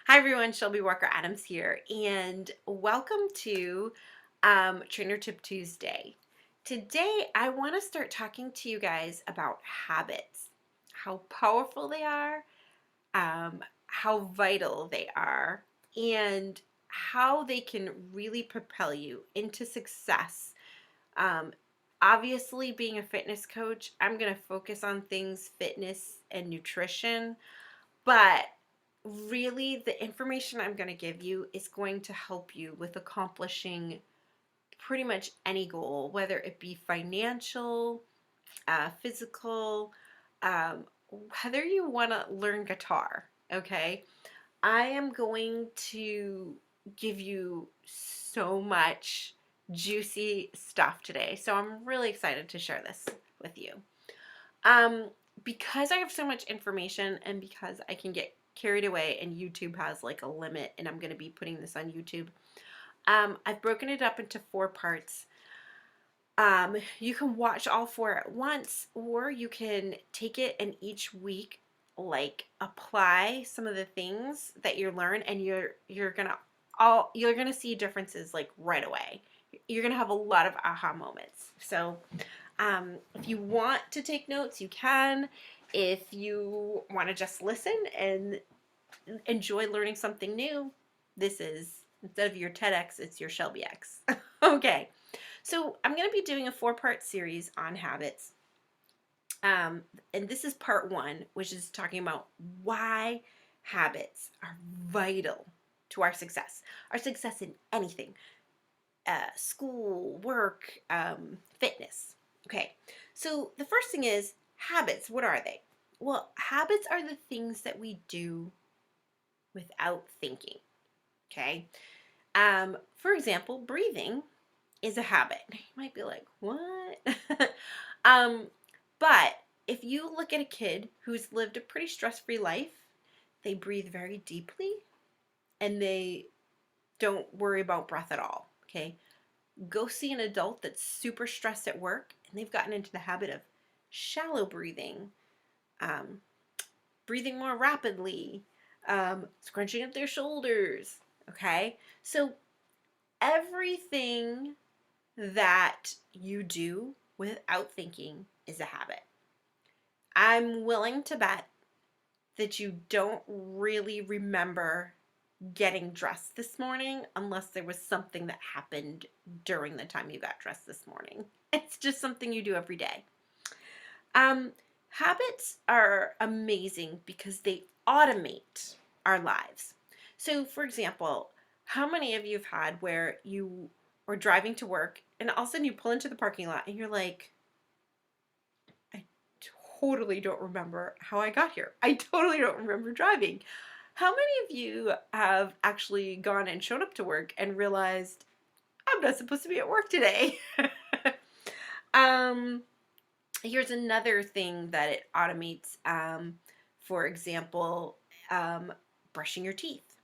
Hi everyone, Shelby Walker Adams here, and welcome to Trainer Tip Tuesday. Today, I want to start talking to you guys about habits, how powerful they are, how vital they are, and how they can really propel you into success. Um, Obviously, being a fitness coach, I'm going to focus on things fitness and nutrition, but really, the information I'm going to give you is going to help you with accomplishing pretty much any goal, whether it be financial, physical, um, whether you want to learn guitar. Okay. I am going to give you so much juicy stuff today. So I'm really excited to share this with you. Um, because I have so much information and because I can get carried away and YouTube has like a limit and I'm going to be putting this on YouTube, I've broken it up into 4 parts. You can watch all 4 at once, or you can take it and each week like apply some of the things that you learn, and you're gonna see differences like right away. You're gonna have a lot of aha moments. So if you want to take notes, you can. If you want to just listen and enjoy learning something new, this is, instead of your TEDx, it's your Shelby X. Okay, so I'm going to be doing a 4-part series on habits. And this is part 1, which is talking about why habits are vital to our success in anything, school, work, fitness. Okay, so the first thing is habits. What are they? Well, habits are the things that we do without thinking. Okay, for example, breathing is a habit. You might be like, what? um, but if you look at a kid who's lived a pretty stress-free life, they breathe very deeply and they don't worry about breath at all. Okay, go see an adult that's super stressed at work and they've gotten into the habit of shallow breathing, um, breathing more rapidly, scrunching up their shoulders. Okay, so everything that you do without thinking is a habit. I'm willing to bet that you don't really remember getting dressed this morning unless there was something that happened during the time you got dressed this morning. It's just something you do every day. Um, Habits are amazing because they automate our lives. So, for example, how many of you have had where you are driving to work and all of a sudden you pull into the parking lot and you're like, I totally don't remember how I got here. I totally don't remember driving. How many of you have actually gone and shown up to work and realized, I'm not supposed to be at work today? um, Here's another thing that it automates. For example, brushing your teeth.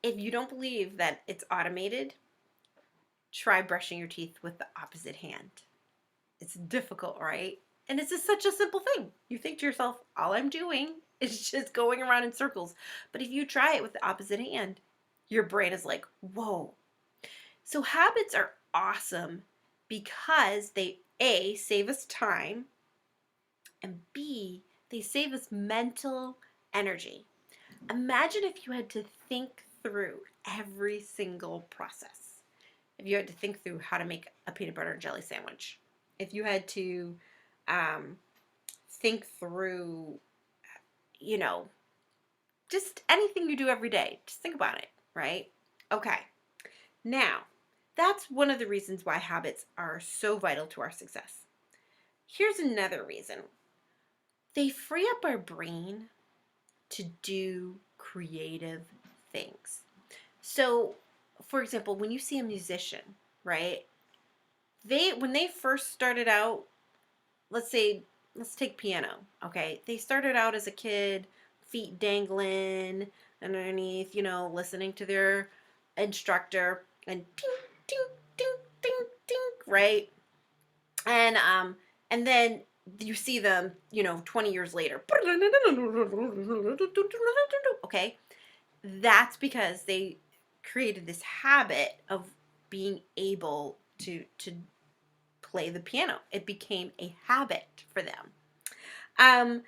If you don't believe that it's automated, try brushing your teeth with the opposite hand. It's difficult, right? And it's just such a simple thing. You think to yourself, all I'm doing is just going around in circles. But if you try it with the opposite hand, your brain is like, whoa. So habits are awesome because they A, save us time, and B, they save us mental energy. Imagine if you had to think through every single process. If you had to think through how to make a peanut butter and jelly sandwich. If you had to um, think through, you know, just anything you do every day. Just think about it, right? Okay. Now, that's one of the reasons why habits are so vital to our success. Here's another reason. They free up our brain to do creative things. So, for example, when you see a musician, right? When they first started out, let's take piano, okay? They started out as a kid, feet dangling underneath, listening to their instructor and ding ding ding ding ding, right? And then you see them, 20 years later. Okay? that's because they created this habit of being able to play the piano. It became a habit for them. Um,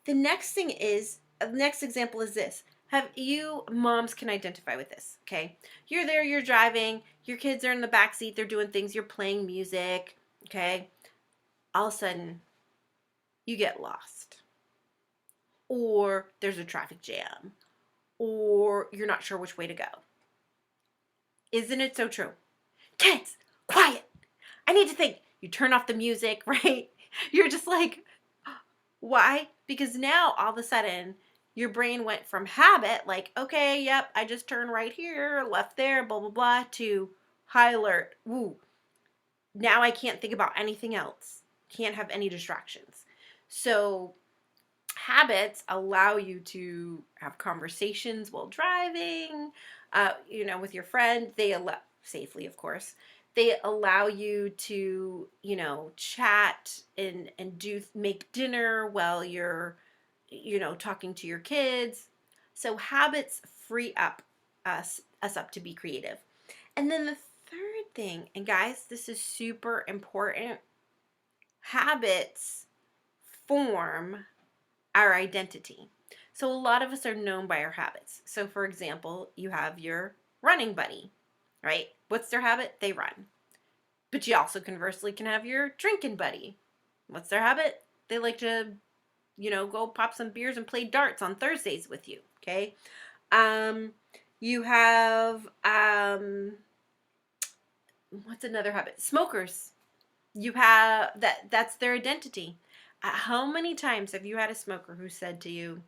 the next thing is, next example is this. Have you, moms can identify with this, okay? You're there, you're driving, your kids are in the back seat, they're doing things, you're playing music, okay? All of a sudden, you get lost. Or there's a traffic jam. Or you're not sure which way to go. Isn't it so true? Kids, quiet. I need to think. You turn off the music, right? You're just like, why? Because now all of a sudden your brain went from habit, like, okay, yep, I just turned right here, left there, blah, blah, blah, to high alert. Woo. Now I can't think about anything else. Can't have any distractions. So habits allow you to have conversations while driving, with your friend. They allow, safely, of course. They allow you to, chat and do make dinner while you're, talking to your kids. So habits free up us up to be creative. And then the third thing, and guys, this is super important. Habits form our identity. So a lot of us are known by our habits. So for example, you have your running buddy, right? What's their habit? They run. But you also conversely can have your drinking buddy. What's their habit? They like to, go pop some beers and play darts on Thursdays with you, okay? Um you have what's another habit? Smokers. You have that's their identity. How many times have you had a smoker who said to you,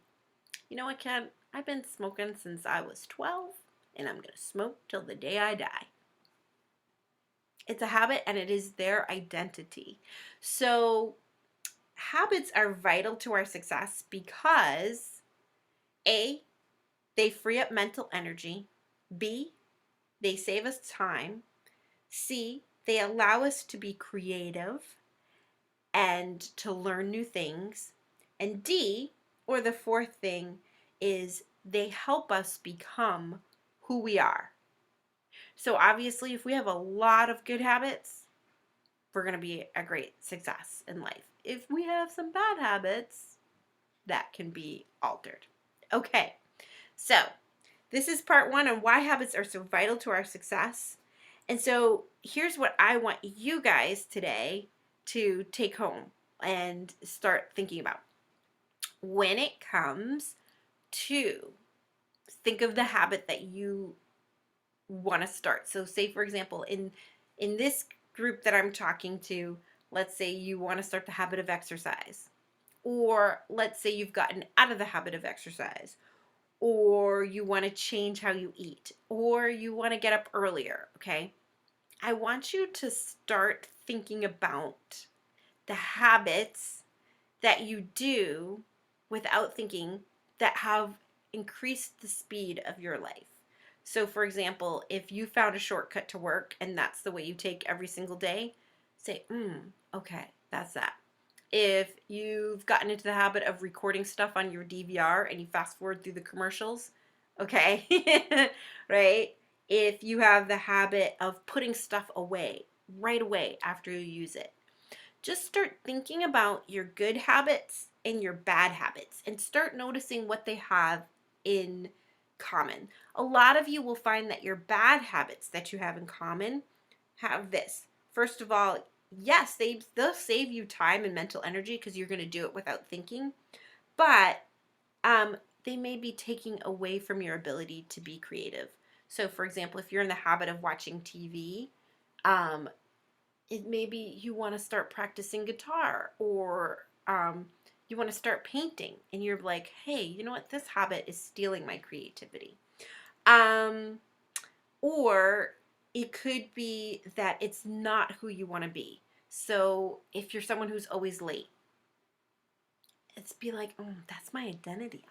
you know what, Ken? I've been smoking since I was 12, and I'm going to smoke till the day I die. It's a habit, and it is their identity. So, habits are vital to our success because A, they free up mental energy. B, they save us time. C, they allow us to be creative and to learn new things. And D, or the fourth thing, is they help us become who we are. So obviously, if we have a lot of good habits, we're going to be a great success in life. If we have some bad habits, that can be altered. Okay, so this is part one on why habits are so vital to our success. And so here's what I want you guys today to take home and start thinking about. When it comes to think of the habit that you want to start. So say for example, in this group that I'm talking to, let's say you want to start the habit of exercise. Or let's say you've gotten out of the habit of exercise. Or you want to change how you eat. Or you want to get up earlier, okay? I want you to start thinking about the habits that you do without thinking that have increased the speed of your life. So, for example, if you found a shortcut to work and that's the way you take every single day, say, okay, that's that. If you've gotten into the habit of recording stuff on your DVR and you fast forward through the commercials, okay, right? If you have the habit of putting stuff away right away after you use it, just start thinking about your good habits and your bad habits and start noticing what they have in common. A lot of you will find that your bad habits that you have in common have this. First of all, yes, they'll save you time and mental energy because you're going to do it without thinking, but they may be taking away from your ability to be creative. So, for example, if you're in the habit of watching TV, um, it maybe you want to start practicing guitar or you want to start painting and you're like, hey, you know what, this habit is stealing my creativity. um, or it could be that it's not who you want to be. So if you're someone who's always late, it's be like, that's my identity.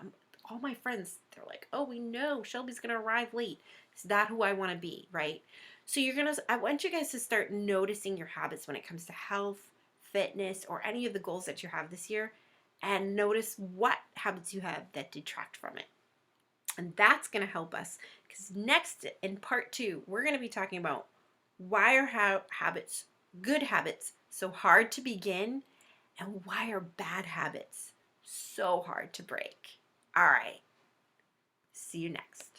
All my friends, they're like, oh, we know Shelby's gonna arrive late. Is that who I want to be, right? So I want you guys to start noticing your habits when it comes to health, fitness, or any of the goals that you have this year, and notice what habits you have that detract from it. And that's going to help us because next in part 2, we're going to be talking about why are habits, good habits, so hard to begin, and why are bad habits so hard to break. All right, see you next.